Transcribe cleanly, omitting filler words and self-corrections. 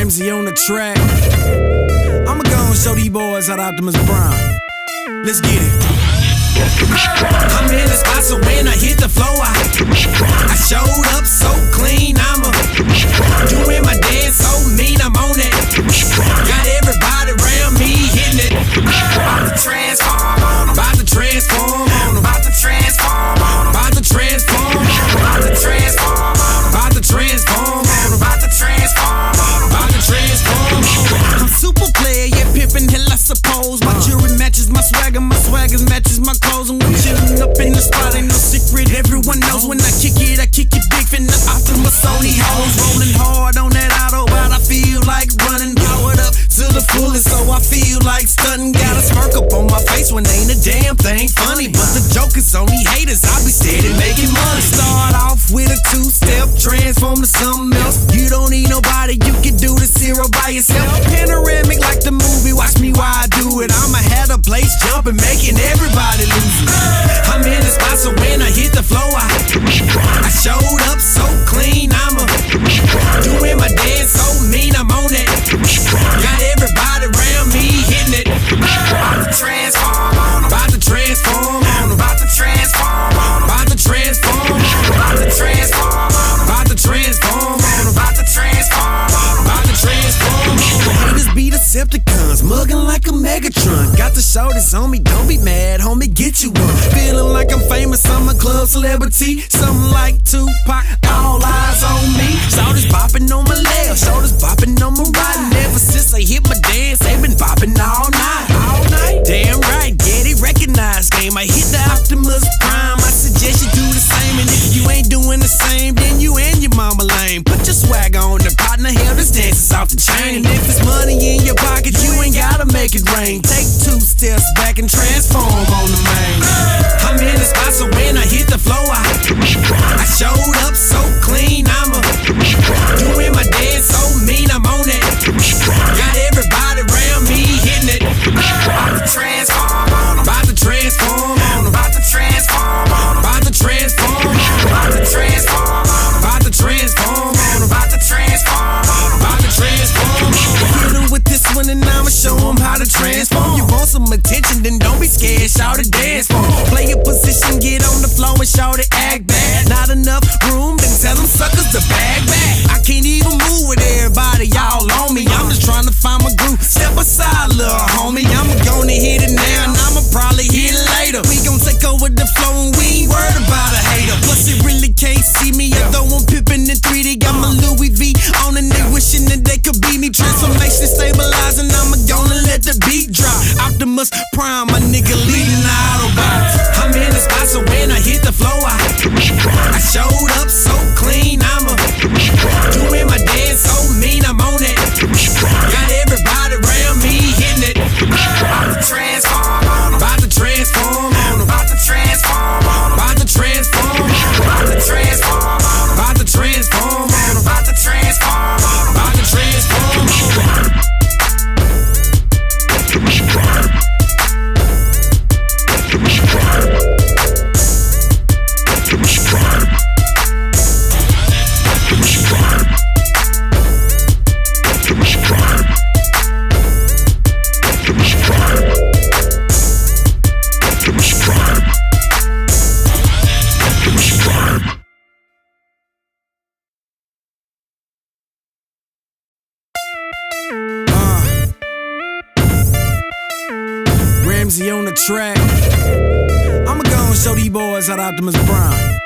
Ramsey on the track. I'ma go and show these boys how to Optimus Prime. Let's get it. I'm in the spot, so when I hit the floor, I showed up so clean. I'm doing my dance so mean. I'm on it. Got everybody around me hitting it. About to transform on 'em. About to transform on 'em. About to transform on 'em. About to transform on 'em. About to transform on 'em. About to transform on 'em. About to transform on 'em. About to transform on 'em. I'm super player, yeah, pimpin' hell I suppose. My jewelry matches my swagger matches my clothes. And we're chillin' up in the spot, ain't no secret. Everyone knows when I kick it big. Finna Optimus Sony hoes. Rolling hard on that auto, but I feel like running. Powered up to the fullest, so I feel like stunning. Got a smirk up on my face when ain't a damn thing funny. But the joke is on these haters, I be steady making money. Start off with a two-step, transform to something else. You don't need nobody, you can do the zero by yourself. Panoramic like the movie, watch me while I do it. I'ma have the place jumping, making everybody lose it. I'm in the spot, so when I hit the floor, I showed up so clean. I'm doing my dance so mean. I'm on it. Got everybody around me hitting it. About to transform on 'em. About to transform on 'em. About to transform on 'em. About to transform on 'em. About to transform on 'em. About to transform on 'em. About to transform on 'em. About to transform on 'em. Haters be Decepticons, mugging like a Megatron. Got the shoulders on me, don't be mad, homie, get you one. Feeling like I'm famous, I'm a club celebrity. Something like Tupac, all eyes on me. Shoulders bopping on my left, shoulders bopping on my right. And ever since I hit my dance, they been bopping all night. All night? Damn right, get it recognized game. I hit the Optimus Prime, I suggest you do the same. And if you ain't doing the same, then you and your mama lame. Put your swag on the partner, hell, this dance is off the chain. And if it's money in your pocket, you ain't gotta make it rain. Take 2 steps back and transform on the main. I'm in the spot, so when I hit the floor, I showed up so clean. I'm doing my dance so mean. I'm on it. Got everybody around me hitting it. About to transform on 'em. About to transform on 'em. About to transform on 'em. About to transform on 'em. About to transform on 'em. About to transform on 'em. About to transform on 'em. About to transform on 'em. Hit 'em with this one and I'ma show 'em how to transform. You want some attention, then don't be scared, shout to dance for 'em. Play your position, get on the floor and shout it, act bad. Not enough room, then tell them suckers to bag back. I can't even move with everybody, y'all on me. I'm just trying to find my groove. Step aside, little homie. I'ma gonna hit it now and I'ma probably hit it later. We gon' take over the flow and we ain't worried about a hater. Plus it really can't see me, although I'm pimpin' in 3D. Got my Louis V on and they wishing that they could be me. Transformation stabilizing, I'ma gonna let the beat drop. Optimus Prime, my nigga leading the Autobot. I'm in the spot, so when I hit the floor, I showed up so clean. I'm doing my dance so mean. I'm on it. Got everybody around me hitting it. About to transform on 'em. About to transform on 'em. About to transform on 'em. About to transform on 'em. About to transform on 'em. About to transform on 'em. About to transform on 'em. About to transform on 'em. Ramsey on the track. I'ma go and show these boys how to Optimus Prime.